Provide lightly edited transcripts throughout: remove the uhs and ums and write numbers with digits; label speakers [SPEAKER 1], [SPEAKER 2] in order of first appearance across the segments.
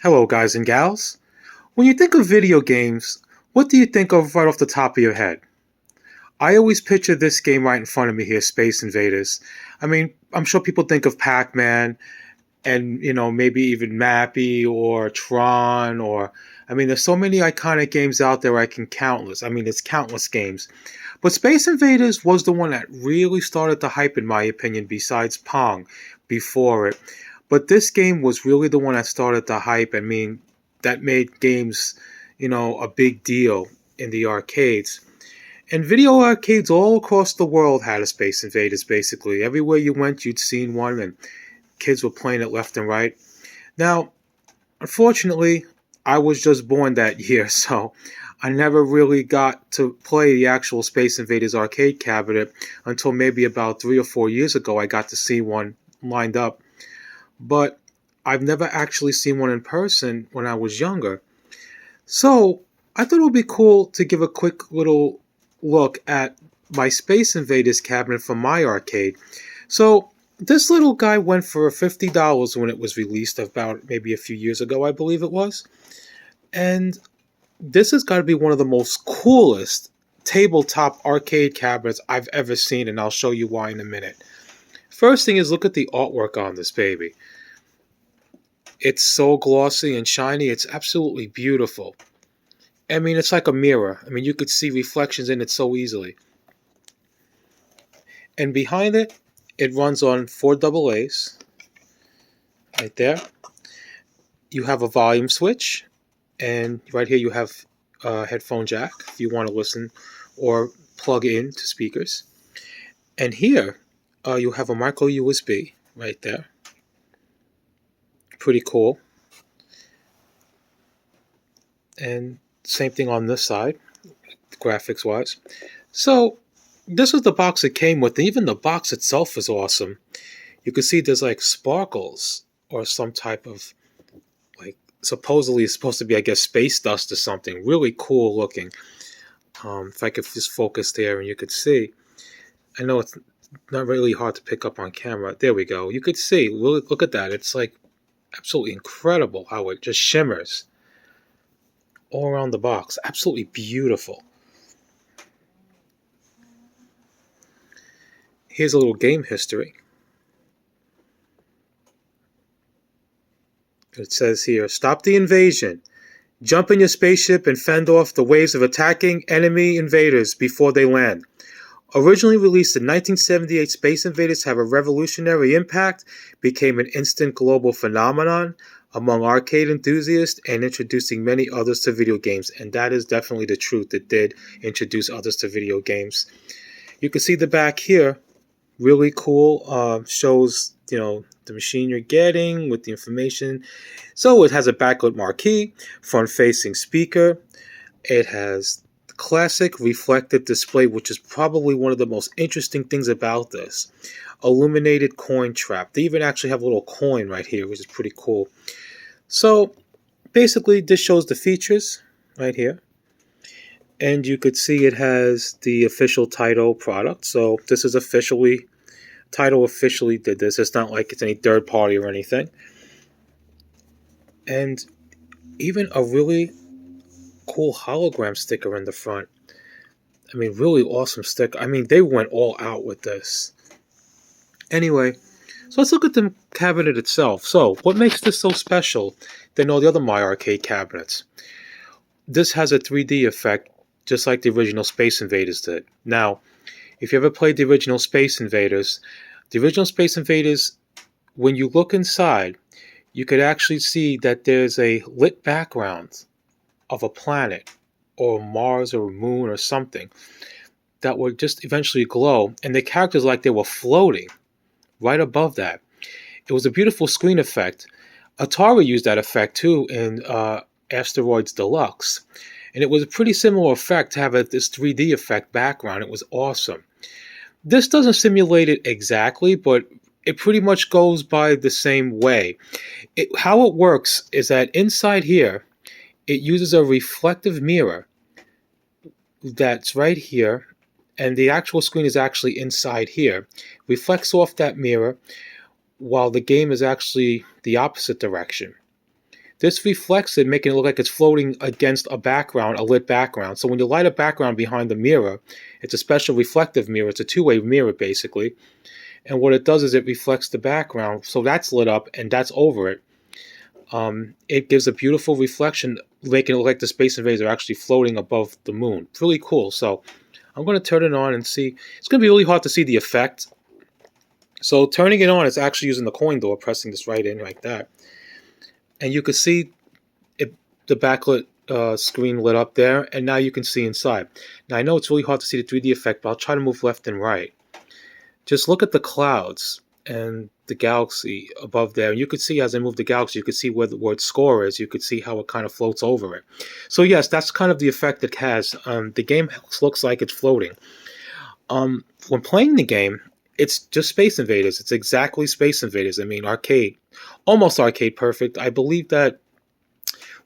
[SPEAKER 1] Hello, guys and gals. When you think of video games, what do you think of right off the top of your head? I always picture this game right in front of me here, Space Invaders. I mean, I'm sure people think of Pac-Man and, maybe even Mappy or Tron there's so many iconic games out there I can countless. I mean, it's countless games. But Space Invaders was the one that really started the hype, in my opinion, besides Pong before it. But this game was really the one that started the hype. I mean, that made games, a big deal in the arcades. And video arcades all across the world had a Space Invaders, basically. Everywhere you went, you'd seen one, and kids were playing it left and right. Now, unfortunately, I was just born that year, so I never really got to play the actual Space Invaders arcade cabinet until maybe about 3 or 4 years ago. I got to see one lined up, but I've never actually seen one in person when I was younger. So I thought it would be cool to give a quick little look at my Space Invaders cabinet from my arcade. So this little guy went for $50 when it was released about maybe a few years ago, I believe it was. And this has got to be one of the most coolest tabletop arcade cabinets I've ever seen, and I'll show you why in a minute. First thing is, look at the artwork on this baby. It's so glossy and shiny, it's absolutely beautiful. I mean, it's like a mirror. I mean, you could see reflections in it so easily. And behind it, it runs on 4 AA's. Right there. You have a volume switch. And right here you have a headphone jack if you want to listen or plug in to speakers. And here you have a micro USB right there. Pretty cool. And same thing on this side, graphics wise. So this is the box it came with, and even the box itself is awesome. You can see there's like sparkles or some type of, like, supposedly it's supposed to be, I guess, space dust or something. Really cool looking. If I could just focus there and you could see. I know it's not really hard to pick up on camera. There we go. You could see. Look at that. It's like absolutely incredible how it just shimmers all around the box. Absolutely beautiful. Here's a little game history. It says here, stop the invasion. Jump in your spaceship and fend off the waves of attacking enemy invaders before they land. Originally released in 1978, Space Invaders have a revolutionary impact, became an instant global phenomenon among arcade enthusiasts, and introducing many others to video games. And that is definitely the truth. It did introduce others to video games. You can see the back here. Really cool. Shows, the machine you're getting with the information. So it has a backlit marquee, front-facing speaker. It has classic reflective display, which is probably one of the most interesting things about this. Illuminated coin trap. They even actually have a little coin right here, which is pretty cool. So basically this shows the features right here. And you could see it has the official Taito product. So this is Taito officially did this. It's not like it's any third party or anything. And even a really cool hologram sticker in the front. I mean, really awesome sticker. I mean, they went all out with this. Anyway, so let's look at the cabinet itself. So, what makes this so special than all the other My Arcade cabinets? This has a 3D effect, just like the original Space Invaders did. Now, if you ever played the original Space Invaders, when you look inside, you could actually see that there's a lit background of a planet or Mars or a moon or something that would just eventually glow, and the characters like they were floating right above that. It was a beautiful screen effect. Atari used that effect too in Asteroids Deluxe, and it was a pretty similar effect to have this 3D effect background. It was awesome. This doesn't simulate it exactly, but it pretty much goes by the same way. How it works is that inside here, it uses a reflective mirror that's right here, and the actual screen is actually inside here. Reflects off that mirror while the game is actually the opposite direction. this reflects it, making it look like it's floating against a background, a lit background. So when you light a background behind the mirror, it's a special reflective mirror. It's a two-way mirror, basically. And what it does is it reflects the background. So that's lit up, and that's over it. It gives a beautiful reflection, making it look like the Space Invaders are actually floating above the moon. Really cool. So I'm going to turn it on and see. It's going to be really hard to see the effect. So turning it on is actually using the coin door, pressing this right in like that. And you can see it, the backlit screen lit up there, and now you can see inside. Now I know it's really hard to see the 3D effect, but I'll try to move left and right. Just look at the clouds and the galaxy above there. And you could see as I move the galaxy, you could see where the word score is. You could see how it kind of floats over it. So yes, that's kind of the effect it has. The game looks like it's floating. When playing the game, it's just Space Invaders. It's exactly Space Invaders. I mean, arcade. Almost arcade perfect. I believe that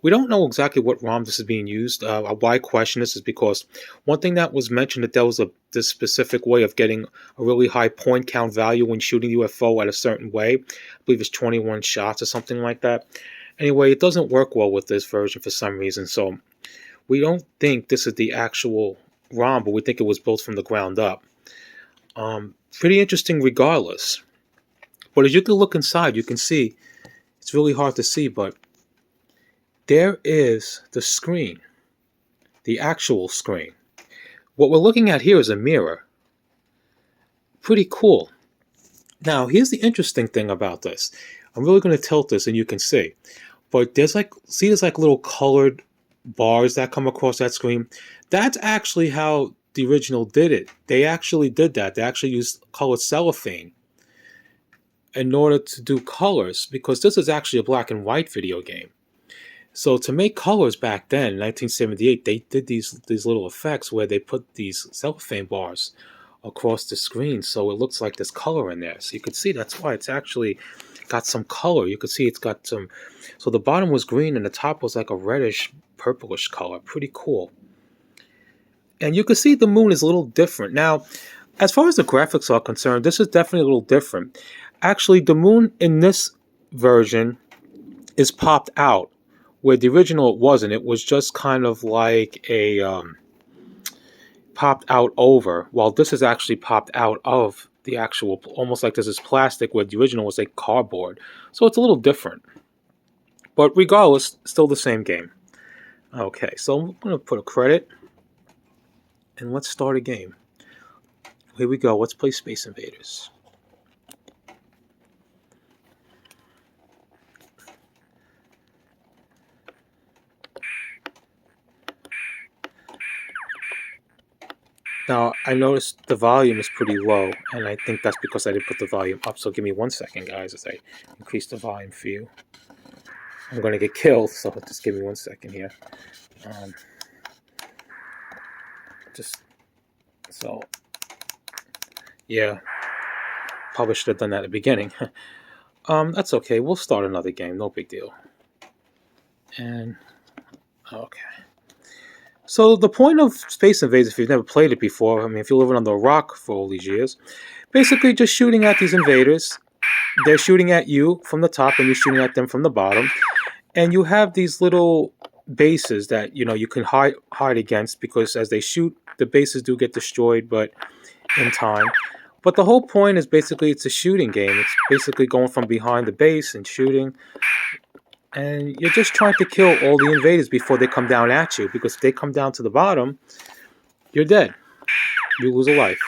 [SPEAKER 1] we don't know exactly what ROM this is being used. Why I question this is because one thing that was mentioned that there was this specific way of getting a really high point count value when shooting UFO at a certain way. I believe it's 21 shots or something like that. Anyway, it doesn't work well with this version for some reason. So we don't think this is the actual ROM, but we think it was built from the ground up. Pretty interesting regardless. But as you can look inside, you can see, it's really hard to see, but there is the screen, the actual screen. What we're looking at here is a mirror. Pretty cool. Now, here's the interesting thing about this. I'm really going to tilt this and you can see. But there's like little colored bars that come across that screen. That's actually how the original did it. They actually did that. They actually used colored cellophane in order to do colors, because this is actually a black and white video game. So to make colors back then, in 1978, they did these little effects where they put these cellophane bars across the screen, so it looks like there's color in there. So you can see that's why it's actually got some color. You can see it's got some. So the bottom was green and the top was like a reddish, purplish color. Pretty cool. And you can see the moon is a little different. Now, as far as the graphics are concerned, this is definitely a little different. Actually, the moon in this version is popped out, where the original it wasn't. It was just kind of like a popped out over, while this is actually popped out of the actual, almost like this is plastic, where the original was like cardboard. So it's a little different. But regardless, still the same game. Okay, so I'm going to put a credit, and let's start a game. Here we go. Let's play Space Invaders. Now, I noticed the volume is pretty low, and I think that's because I didn't put the volume up. So give me 1 second, guys, as I increase the volume for you. I'm going to get killed, so just give me 1 second here. Yeah, probably should have done that at the beginning. That's okay. We'll start another game. No big deal. And, okay. So the point of Space Invaders, if you've never played it before, I mean, if you're living under a rock for all these years, basically just shooting at these invaders. They're shooting at you from the top, and you're shooting at them from the bottom. And you have these little bases that, you know, you can hide against, because as they shoot, the bases do get destroyed, but in time. But the whole point is basically it's a shooting game. It's basically going from behind the base and shooting. And you're just trying to kill all the invaders before they come down at you, because if they come down to the bottom, you're dead. You lose a life.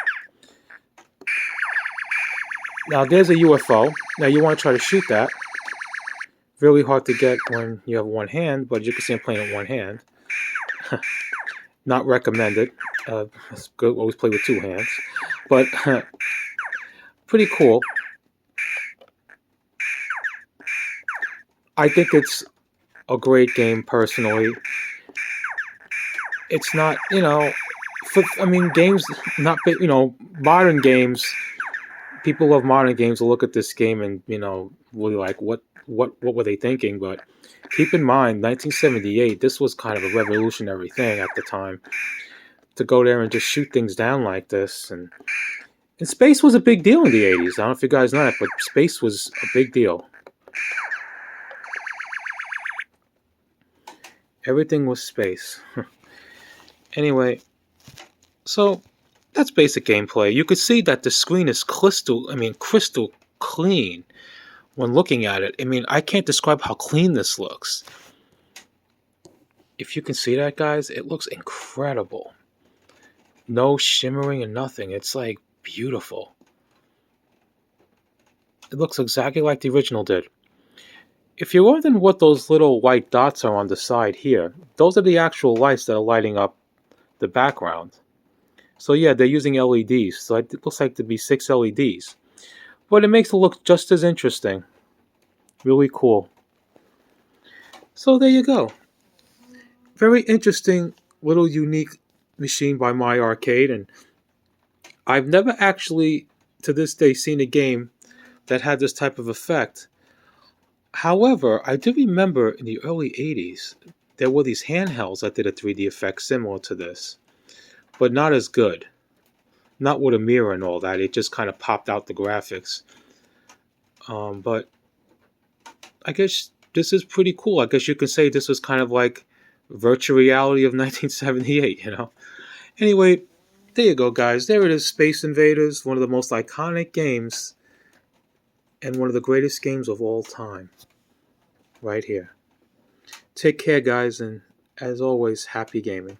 [SPEAKER 1] Now there's a UFO. Now you want to try to shoot that. Really hard to get when you have one hand, but you can see I'm playing with one hand. Not recommended. It's good. Always play with two hands. But pretty cool. I think it's a great game personally. It's not, you know, games, not, you know, modern games. People love modern games will look at this game and, you know, really like, what were they thinking? But keep in mind, 1978, this was kind of a revolutionary thing at the time, to go there and just shoot things down like this. And space was a big deal in the 80s. I don't know if you guys know that, but space was a big deal. Everything was space. Anyway, so that's basic gameplay. You could see that the screen is crystal clean when looking at it. I mean, I can't describe how clean this looks. If you can see that, guys, it looks incredible. No shimmering and nothing. It's like beautiful. It looks exactly like the original did. If you're wondering what those little white dots are on the side here, those are the actual lights that are lighting up the background. So yeah, they're using LEDs. So it looks like to be 6 LEDs. But it makes it look just as interesting. Really cool. So there you go. Very interesting little unique machine by My Arcade, and I've never actually to this day seen a game that had this type of effect. However, I do remember in the early 80s there were these handhelds that did a 3D effect similar to this, but not as good. Not with a mirror and all that. It just kind of popped out the graphics. But I guess this is pretty cool. I guess you can say this was kind of like virtual reality of 1978, you know? Anyway, there you go, guys. There it is, Space Invaders, one of the most iconic games and one of the greatest games of all time. Right here. Take care, guys, and as always, happy gaming.